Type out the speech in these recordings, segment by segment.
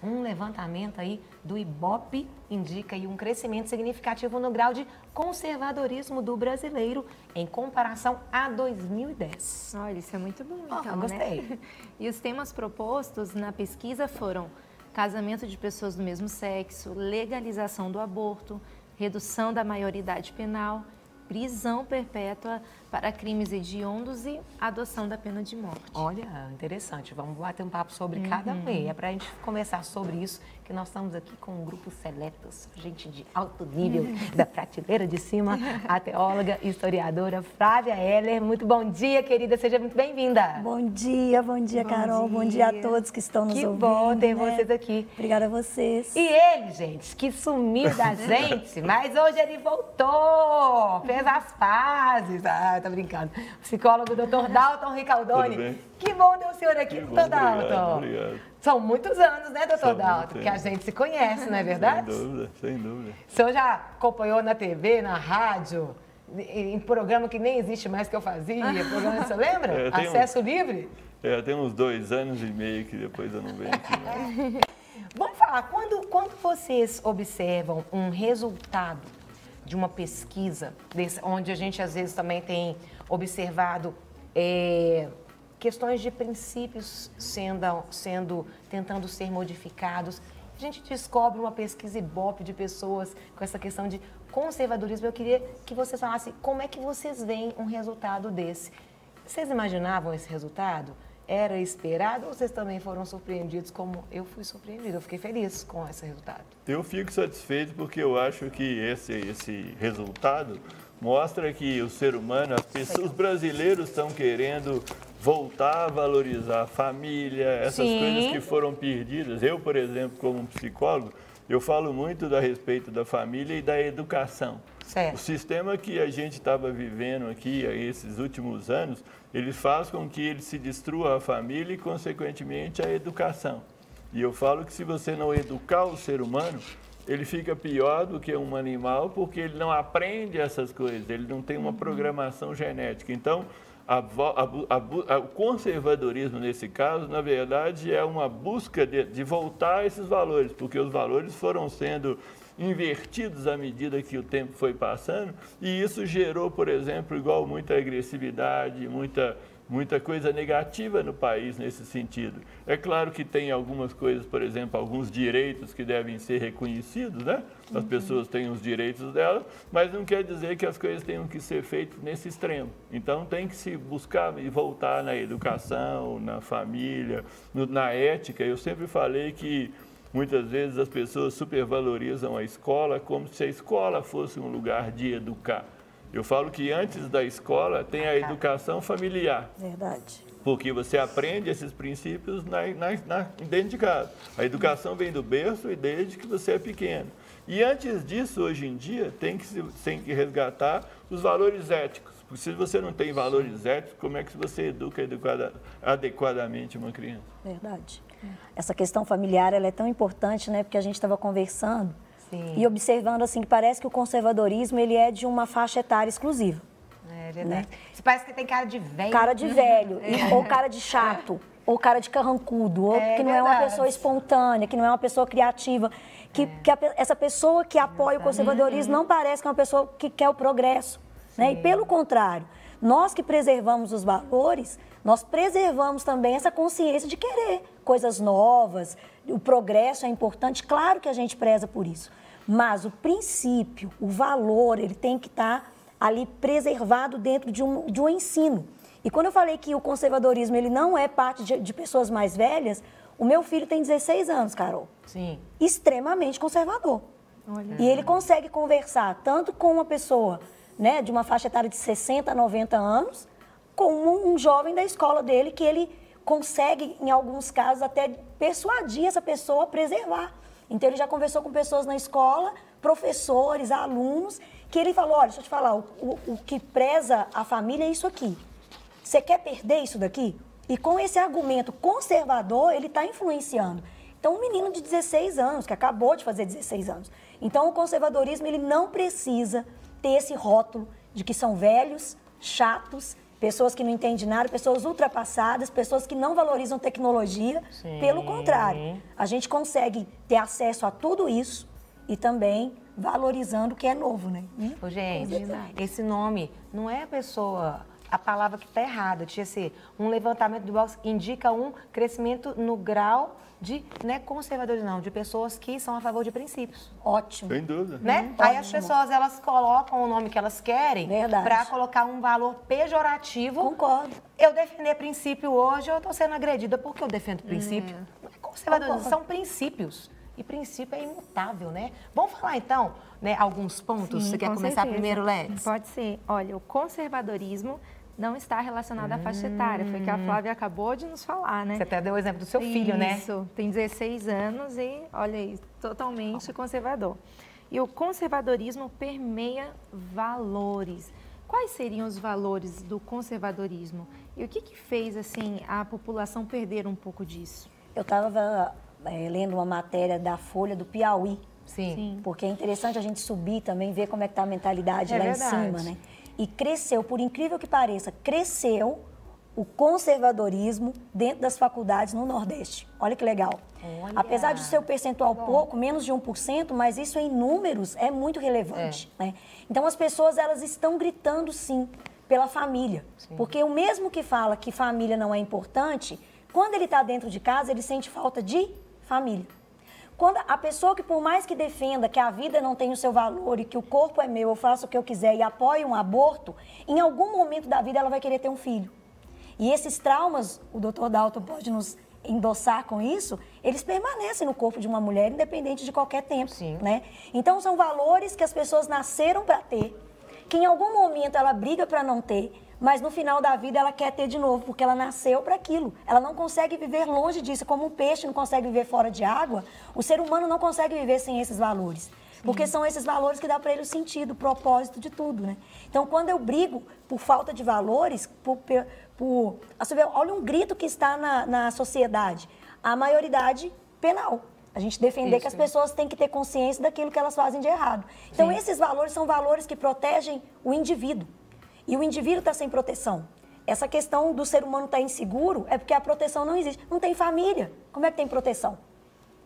Um levantamento aí do Ibope indica aí um crescimento significativo no grau de conservadorismo do brasileiro em comparação a 2010. Olha, isso é muito bom, então, gostei. né? E os temas propostos na pesquisa foram casamento de pessoas do mesmo sexo, legalização do aborto, redução da maioridade penal, prisão perpétua para crimes hediondos e adoção da pena de morte. Olha, interessante. Vamos bater um papo sobre cada um. É para a gente conversar sobre isso, que nós estamos aqui com um grupo seletos, gente de alto nível, da prateleira de cima, a teóloga e historiadora Flávia Heller. Muito bom dia, querida. Seja muito bem-vinda. Bom dia, Carol. Bom dia a todos que estão nos ouvindo. Que bom ter vocês aqui. Obrigada a vocês. E ele, gente, que sumiu da gente, mas hoje ele voltou, fez as pazes. Ah, tá brincando. Psicólogo Dr. Dalton Ricaldoni. Que bom ter o senhor aqui, Dr. Dalton. Obrigado. São muitos anos, né, Dr. Dalton? Que a gente se conhece, não é verdade? Sem dúvida, sem dúvida. O senhor já acompanhou na TV, na rádio, em programa que nem existe mais que eu fazia, programa, você lembra? Acesso Livre? Tem uns 2 anos e meio que depois eu não venho aqui mais. Vamos falar, quando vocês observam um resultado de uma pesquisa, onde a gente às vezes também tem observado questões de princípios tentando ser modificados, a gente descobre uma pesquisa Ibope de pessoas com essa questão de conservadorismo. Eu queria que vocês falassem como é que vocês veem um resultado desse. Vocês imaginavam esse resultado? Era esperado ou vocês também foram surpreendidos como eu fui surpreendida? Eu fiquei feliz com esse resultado. Eu fico satisfeito porque eu acho que esse resultado mostra que o ser humano, os brasileiros estão querendo voltar a valorizar a família, essas coisas que foram perdidas. Eu, por exemplo, como um psicólogo, eu falo muito a respeito da família e da educação. Certo. O sistema que a gente estava vivendo aqui esses últimos anos, ele faz com que ele se destrua a família e, consequentemente, a educação. E eu falo que se você não educar o ser humano, ele fica pior do que um animal porque ele não aprende essas coisas, ele não tem uma programação genética. Então, o conservadorismo, nesse caso, na verdade, é uma busca de voltar a esses valores, porque os valores foram sendo invertidos à medida que o tempo foi passando, e isso gerou, por exemplo, igual muita agressividade, muita coisa negativa no país nesse sentido. É claro que tem algumas coisas, por exemplo, alguns direitos que devem ser reconhecidos, né? As pessoas têm os direitos delas, mas não quer dizer que as coisas tenham que ser feitas nesse extremo. Então tem que se buscar e voltar na educação, na família, na ética. Eu sempre falei que muitas vezes as pessoas supervalorizam a escola como se a escola fosse um lugar de educar. Eu falo que antes da escola tem a educação familiar. Verdade. Porque você aprende esses princípios dentro de casa. A educação vem do berço e desde que você é pequeno. E antes disso, hoje em dia, tem que resgatar os valores éticos. Porque se você não tem valores éticos, como é que você educa adequadamente uma criança? Verdade. Essa questão familiar ela é tão importante, né? Porque a gente estava conversando e observando assim que parece que o conservadorismo ele é de uma faixa etária exclusiva. É verdade. Né? Você parece que tem cara de velho. Cara de velho, ou cara de chato, ou cara de carrancudo, ou que não é uma pessoa espontânea, que não é uma pessoa criativa. Essa pessoa que apoia o conservadorismo não parece que é uma pessoa que quer o progresso. Né? E pelo contrário, nós que preservamos os valores, nós preservamos também essa consciência de querer coisas novas, o progresso é importante, claro que a gente preza por isso. Mas o princípio, o valor, ele tem que estar ali preservado dentro de um ensino. E quando eu falei que o conservadorismo ele não é parte de pessoas mais velhas, o meu filho tem 16 anos, Carol. Sim. Extremamente conservador. Olha. E ele consegue conversar tanto com uma pessoa, né, de uma faixa etária de 60 a 90 anos, como um jovem da escola dele, que ele consegue, em alguns casos, até persuadir essa pessoa a preservar. Então, ele já conversou com pessoas na escola, professores, alunos, que ele falou, olha, deixa eu te falar, o que preza a família é isso aqui. Você quer perder isso daqui? E com esse argumento conservador, ele está influenciando. Então, um menino de 16 anos, que acabou de fazer 16 anos. Então, o conservadorismo, ele não precisa ter esse rótulo de que são velhos, chatos pessoas que não entendem nada, pessoas ultrapassadas, pessoas que não valorizam tecnologia. Sim. Pelo contrário, a gente consegue ter acesso a tudo isso e também valorizando o que é novo, né? Ô, gente, esse nome não é a pessoa, a palavra que está errada, tinha ser um levantamento do box indica um crescimento no grau de, não é conservadores não, de pessoas que são a favor de princípios. Ótimo. Sem dúvida. Né? Aí as pessoas, elas colocam o nome que elas querem Verdade. para colocar um valor pejorativo. Concordo. Eu defender princípio hoje, eu estou sendo agredida porque eu defendo princípio. Não é conservadorismo, são princípios. E princípio é imutável, né? Vamos falar então, né, alguns pontos. Sim, Você quer com começar certeza. primeiro, Ledes? Pode ser. Olha, o conservadorismo não está relacionado à faixa etária. Foi o que a Flávia acabou de nos falar, né? Você até deu o exemplo do seu filho, né? Isso, tem 16 anos e, olha aí, totalmente conservador. E o conservadorismo permeia valores. Quais seriam os valores do conservadorismo? E o que fez, assim, a população perder um pouco disso? Eu estava lendo uma matéria da Folha do Piauí, Sim. porque é interessante a gente subir também, ver como é que está a mentalidade lá verdade. em cima, né? E cresceu, por incrível que pareça, cresceu o conservadorismo dentro das faculdades no Nordeste. Olha que legal. Olha. Apesar de ser o percentual pouco, menos de 1%, mas isso em números é muito relevante, né? Então as pessoas, elas estão gritando sim pela família, porque o mesmo que fala que família não é importante, quando ele está dentro de casa, ele sente falta de família. Quando a pessoa que, por mais que defenda que a vida não tem o seu valor e que o corpo é meu, eu faço o que eu quiser e apoie um aborto, em algum momento da vida ela vai querer ter um filho. E esses traumas, o Dr. Dalton pode nos endossar com isso, eles permanecem no corpo de uma mulher, independente de qualquer tempo. Sim. Né? Então, são valores que as pessoas nasceram para ter, que em algum momento ela briga para não ter, mas no final da vida ela quer ter de novo, porque ela nasceu para aquilo. Ela não consegue viver longe disso. Como um peixe não consegue viver fora de água, o ser humano não consegue viver sem esses valores. Porque são esses valores que dão para ele o sentido, o propósito de tudo, né? Então, quando eu brigo por falta de valores, olha um grito que está na sociedade, a maioridade penal. A gente defender que as pessoas têm que ter consciência daquilo que elas fazem de errado. Então, esses valores são valores que protegem o indivíduo. E o indivíduo está sem proteção. Essa questão do ser humano estar inseguro é porque a proteção não existe. Não tem família, como é que tem proteção?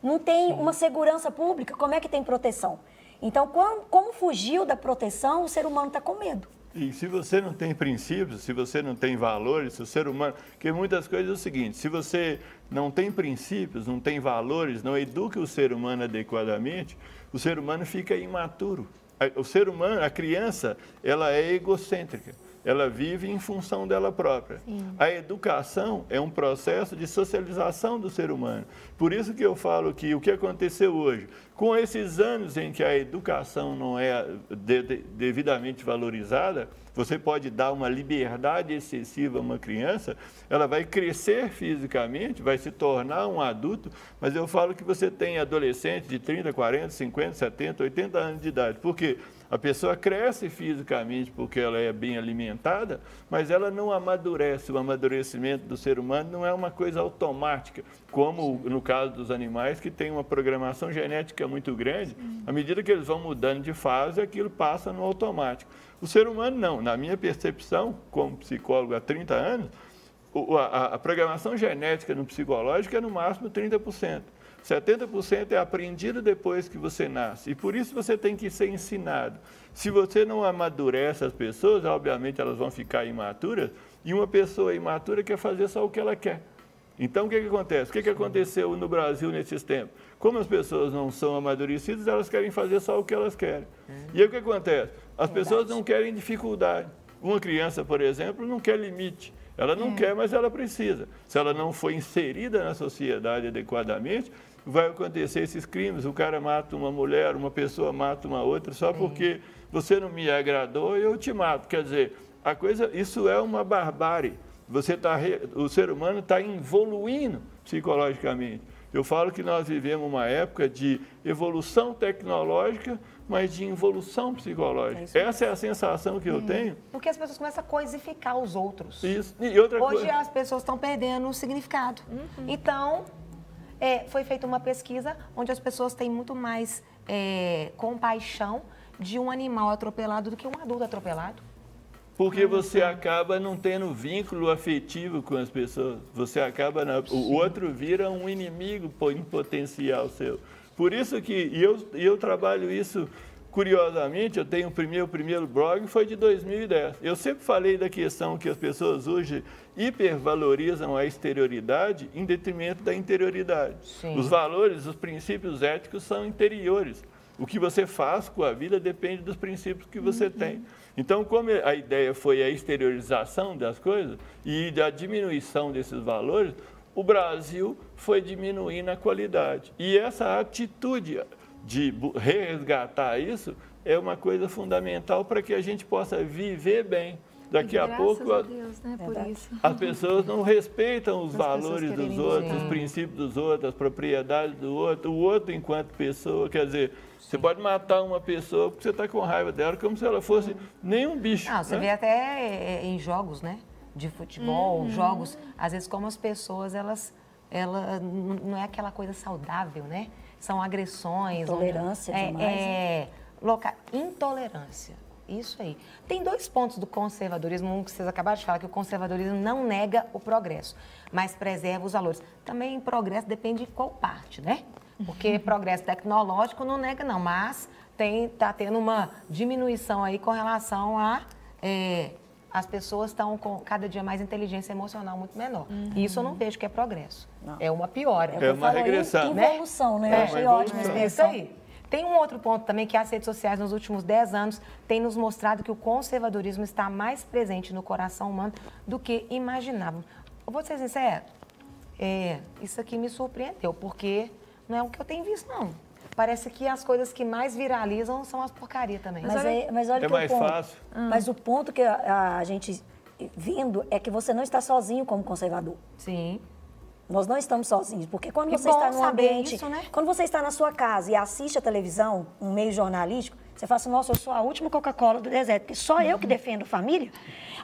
Não tem uma segurança pública, como é que tem proteção? Então, como fugiu da proteção, o ser humano está com medo. E se você não tem princípios, se você não tem valores, se o ser humano... Porque muitas coisas é o seguinte, se você não tem princípios, não tem valores, não educa o ser humano adequadamente, o ser humano fica imaturo. O ser humano, a criança, ela é egocêntrica. Ela vive em função dela própria. Sim. A educação é um processo de socialização do ser humano. Por isso que eu falo que o que aconteceu hoje, com esses anos em que a educação não é devidamente valorizada, você pode dar uma liberdade excessiva a uma criança, ela vai crescer fisicamente, vai se tornar um adulto, mas eu falo que você tem adolescentes de 30, 40, 50, 70, 80 anos de idade. Por quê? A pessoa cresce fisicamente porque ela é bem alimentada, mas ela não amadurece. O amadurecimento do ser humano não é uma coisa automática, como no caso dos animais, que tem uma programação genética muito grande. À medida que eles vão mudando de fase, aquilo passa no automático. O ser humano não. Na minha percepção, como psicólogo há 30 anos, a programação genética no psicológico é no máximo 30%. 70% é aprendido depois que você nasce. E por isso você tem que ser ensinado. Se você não amadurece as pessoas, obviamente elas vão ficar imaturas, e uma pessoa imatura quer fazer só o que ela quer. Então, o que acontece? O que aconteceu no Brasil nesses tempos? Como as pessoas não são amadurecidas, elas querem fazer só o que elas querem. E aí o que acontece? As pessoas não querem dificuldade. Uma criança, por exemplo, não quer limite. Ela não quer, mas ela precisa. Se ela não for inserida na sociedade adequadamente, vai acontecer esses crimes. O cara mata uma mulher, uma pessoa mata uma outra, só porque você não me agradou, eu te mato. Quer dizer, isso é uma barbárie. O ser humano está evoluindo psicologicamente. Eu falo que nós vivemos uma época de evolução tecnológica, mas de involução psicológica. Essa é a sensação que eu tenho. Porque as pessoas começam a coisificar os outros. Isso. E outra Hoje coisa... as pessoas estão perdendo o significado. Então, foi feita uma pesquisa onde as pessoas têm muito mais compaixão de um animal atropelado do que um adulto atropelado. porque você acaba não tendo vínculo afetivo com as pessoas. Você acaba, o outro vira um inimigo em potencial seu. Por isso que eu trabalho isso, curiosamente, eu tenho o primeiro blog, foi de 2010. Eu sempre falei da questão que as pessoas hoje hipervalorizam a exterioridade em detrimento da interioridade. Sim. Os valores, os princípios éticos são interiores. O que você faz com a vida depende dos princípios que você tem. Então, como a ideia foi a exteriorização das coisas e da diminuição desses valores, o Brasil foi diminuindo a qualidade. E essa atitude de resgatar isso é uma coisa fundamental para que a gente possa viver bem. Daqui a pouco, a Deus, né, por isso. As pessoas não respeitam os valores dos outros, os princípios dos outros, as propriedades do outro, o outro enquanto pessoa. Quer dizer, você pode matar uma pessoa porque você está com raiva dela, como se ela fosse nem um bicho. Você vê até em jogos, né? De futebol, jogos, às vezes como as pessoas, elas não é aquela coisa saudável, né? São agressões. Intolerância demais. Intolerância, isso aí. Tem 2 pontos do conservadorismo, um que vocês acabaram de falar, que o conservadorismo não nega o progresso, mas preserva os valores. Também progresso depende de qual parte, né? Porque progresso tecnológico não nega não, mas está tendo uma diminuição aí com relação a... as pessoas estão com cada dia mais inteligência emocional muito menor. E isso eu não vejo que é progresso. Não. É uma piora. É uma regressão. Evolução, né? Eu achei ótima a expressão. Isso aí. Tem um outro ponto também que as redes sociais nos últimos 10 anos têm nos mostrado que o conservadorismo está mais presente no coração humano do que imaginávamos. Eu vou ser sincero, isso aqui me surpreendeu, porque não é o que eu tenho visto, não. Parece que as coisas que mais viralizam são as porcarias também. Mas olha é mais fácil. Mas o ponto que a gente vindo é que você não está sozinho como conservador. Sim. Nós não estamos sozinhos, porque quando você está num ambiente, isso, né? Quando você está na sua casa e assiste a televisão, um meio jornalístico, você fala assim, nossa, eu sou a última Coca-Cola do deserto, porque só eu que defendo família.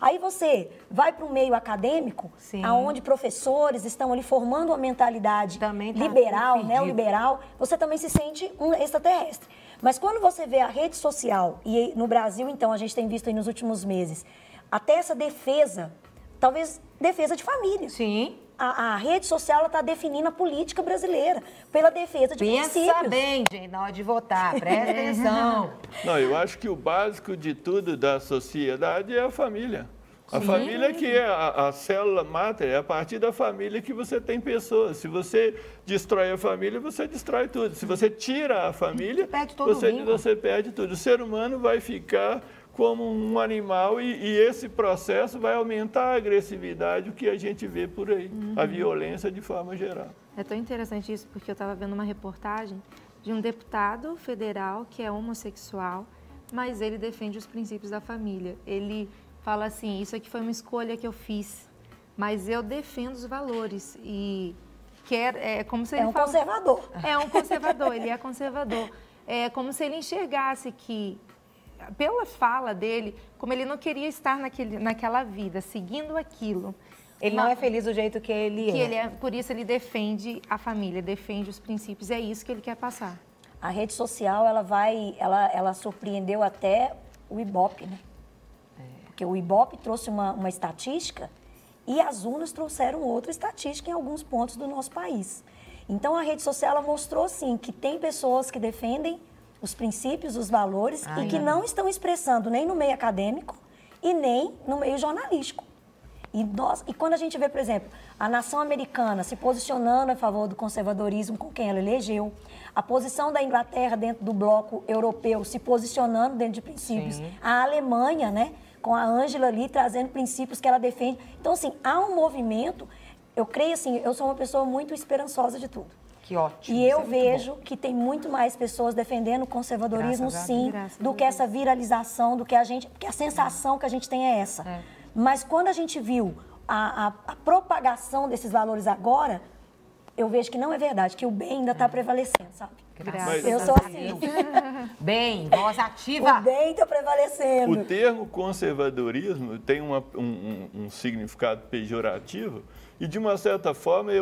Aí você vai para um meio acadêmico, onde professores estão ali formando uma mentalidade liberal, neoliberal, você também se sente um extraterrestre. Mas quando você vê a rede social, e no Brasil, então, a gente tem visto aí nos últimos meses, até essa defesa, talvez defesa de família. Sim. A rede social está definindo a política brasileira pela defesa de princípios. Pensa bem, gente, na hora de votar, presta atenção. Não, eu acho que o básico de tudo da sociedade é a família. A família que é a célula máter, é a partir da família que você tem pessoas. Se você destrói a família, você destrói tudo. Se você tira a família, você perde tudo. O ser humano vai ficar como um animal e esse processo vai aumentar a agressividade, o que a gente vê por aí, a violência de forma geral. É tão interessante isso, porque eu estava vendo uma reportagem de um deputado federal que é homossexual, mas ele defende os princípios da família. Ele fala assim, isso aqui foi uma escolha que eu fiz, mas eu defendo os valores e é como se ele conservador. É um conservador, ele é conservador. É como se ele enxergasse que, pela fala dele, como ele não queria estar naquela vida, seguindo aquilo. Ele não é feliz do jeito que ele é. Por isso ele defende a família, defende os princípios, é isso que ele quer passar. A rede social, ela surpreendeu até o Ibope, né? Porque o Ibope trouxe uma estatística e as urnas trouxeram outra estatística em alguns pontos do nosso país. Então, a rede social, ela mostrou, sim, que tem pessoas que defendem os princípios, os valores, e que não estão expressando nem no meio acadêmico e nem no meio jornalístico. E quando a gente vê, por exemplo, a nação americana se posicionando a favor do conservadorismo com quem ela elegeu, a posição da Inglaterra dentro do bloco europeu se posicionando dentro de princípios, a Alemanha, né, com a Angela ali trazendo princípios que ela defende. Então, assim, há um movimento, eu creio assim, eu sou uma pessoa muito esperançosa de tudo. Que ótimo. E eu vejo que tem muito mais pessoas defendendo o conservadorismo, sim, do que essa viralização, do que porque a sensação que a gente tem é essa. Mas quando a gente viu a propagação desses valores agora, eu vejo que não é verdade, que o bem ainda está prevalecendo, sabe? Eu sou assim. Bem, voz ativa. O bem está prevalecendo. O termo conservadorismo tem um significado pejorativo E, de uma certa forma,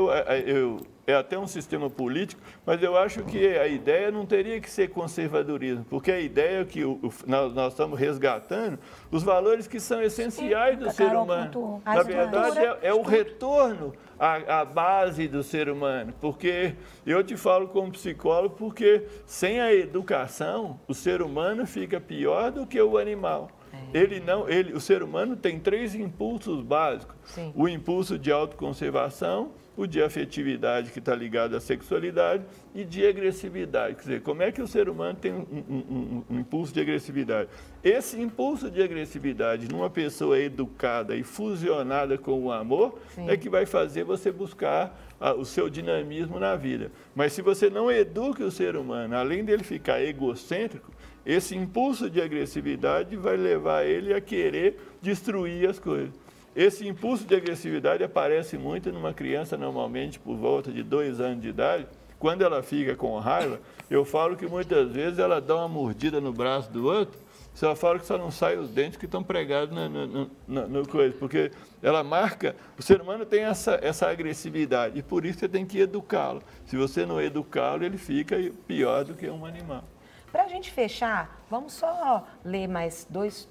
é até um sistema político, mas eu acho que a ideia não teria que ser conservadorismo, porque a ideia é que nós estamos resgatando os valores que são essenciais do ser humano. Na verdade, é o retorno à base do ser humano, porque eu te falo como psicólogo, porque sem a educação, o ser humano fica pior do que o animal. O ser humano tem 3 impulsos básicos. Sim. O impulso de autoconservação, o de afetividade, que está ligado à sexualidade, e de agressividade. Quer dizer, como é que o ser humano tem um impulso de agressividade? Esse impulso de agressividade, numa pessoa educada e fusionada com o amor, sim, é que vai fazer você buscar o seu dinamismo na vida. Mas se você não educa o ser humano, além dele ficar egocêntrico, esse impulso de agressividade vai levar ele a querer destruir as coisas. Esse impulso de agressividade aparece muito numa criança, normalmente por volta de 2 anos de idade. Quando ela fica com raiva, eu falo que muitas vezes ela dá uma mordida no braço do outro, só fala que só não sai os dentes que estão pregados no coisa, porque ela marca, o ser humano tem essa agressividade, e por isso você tem que educá-lo. Se você não educá-lo, ele fica pior do que um animal. Para a gente fechar, vamos só ler mais dois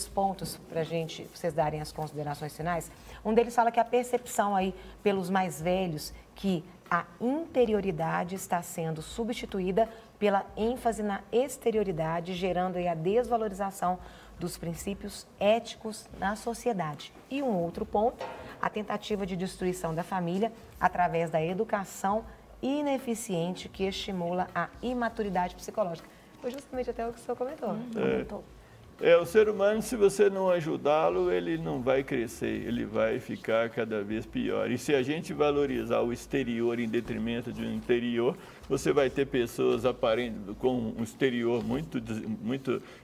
pontos para vocês darem as considerações finais. Um deles fala que a percepção aí pelos mais velhos que a interioridade está sendo substituída pela ênfase na exterioridade, gerando aí a desvalorização dos princípios éticos na sociedade. E um outro ponto, a tentativa de destruição da família através da educação ineficiente que estimula a imaturidade psicológica. Foi justamente até o que o senhor comentou. O ser humano, se você não ajudá-lo, ele não vai crescer, ele vai ficar cada vez pior. E se a gente valorizar o exterior em detrimento de um interior, você vai ter pessoas com um exterior muito...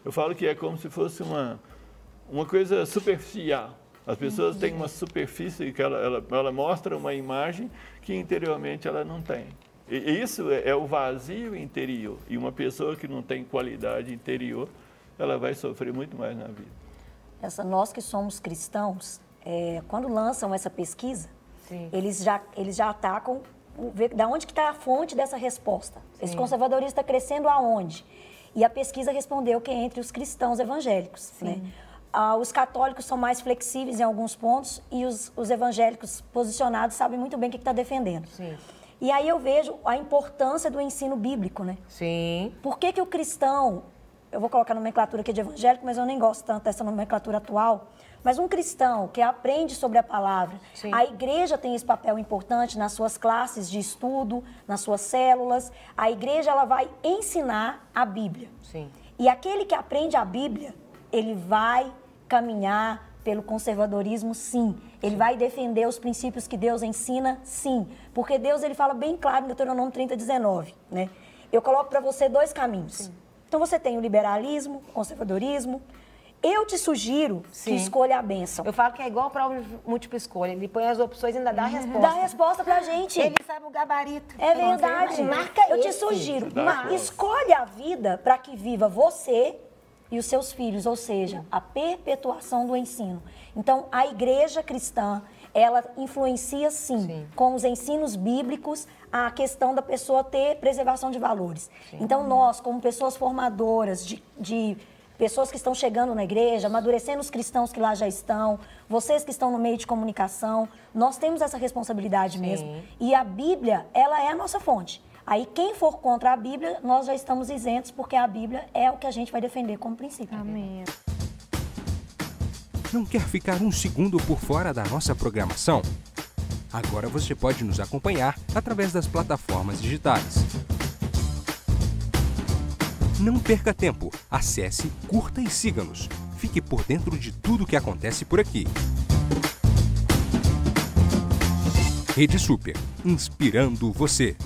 Eu falo que é como se fosse uma coisa superficial. As pessoas têm uma superfície que ela mostra uma imagem que interiormente ela não tem. E isso é o vazio interior. E uma pessoa que não tem qualidade interior, ela vai sofrer muito mais na vida. Nós que somos cristãos, quando lançam essa pesquisa, eles já atacam, ver de onde que está a fonte dessa resposta. Sim. Esse conservadorismo está crescendo aonde? E a pesquisa respondeu que é entre os cristãos evangélicos. Né? Os católicos são mais flexíveis em alguns pontos e os evangélicos posicionados sabem muito bem o que está defendendo. Sim. E aí eu vejo a importância do ensino bíblico, né? Sim. Por que o cristão, eu vou colocar nomenclatura aqui de evangélico, mas eu nem gosto tanto dessa nomenclatura atual, mas um cristão que aprende sobre a palavra, sim, a igreja tem esse papel importante nas suas classes de estudo, nas suas células, a igreja ela vai ensinar a Bíblia. Sim. E aquele que aprende a Bíblia, ele vai caminhar pelo conservadorismo, sim. Ele vai defender os princípios que Deus ensina, sim. Porque Deus ele fala bem claro em Deuteronômio 30:19, né? Eu coloco para você 2 caminhos. Sim. Então você tem o liberalismo, o conservadorismo. Eu te sugiro que escolha a bênção. Eu falo que é igual para múltipla escolha. Ele põe as opções e ainda dá a resposta. Dá a resposta pra gente. Ele sabe o gabarito. É verdade. Eu te sugiro, escolhe a vida para que viva você e os seus filhos, ou seja, a perpetuação do ensino. Então, a igreja cristã, ela influencia, sim, com os ensinos bíblicos, a questão da pessoa ter preservação de valores. Sim. Então, nós, como pessoas formadoras, de pessoas que estão chegando na igreja, amadurecendo os cristãos que lá já estão, vocês que estão no meio de comunicação, nós temos essa responsabilidade mesmo. E a Bíblia, ela é a nossa fonte. Aí, quem for contra a Bíblia, nós já estamos isentos, porque a Bíblia é o que a gente vai defender como princípio. Amém. Não quer ficar um segundo por fora da nossa programação? Agora você pode nos acompanhar através das plataformas digitais. Não perca tempo. Acesse, curta e siga-nos. Fique por dentro de tudo o que acontece por aqui. Rede Super, inspirando você.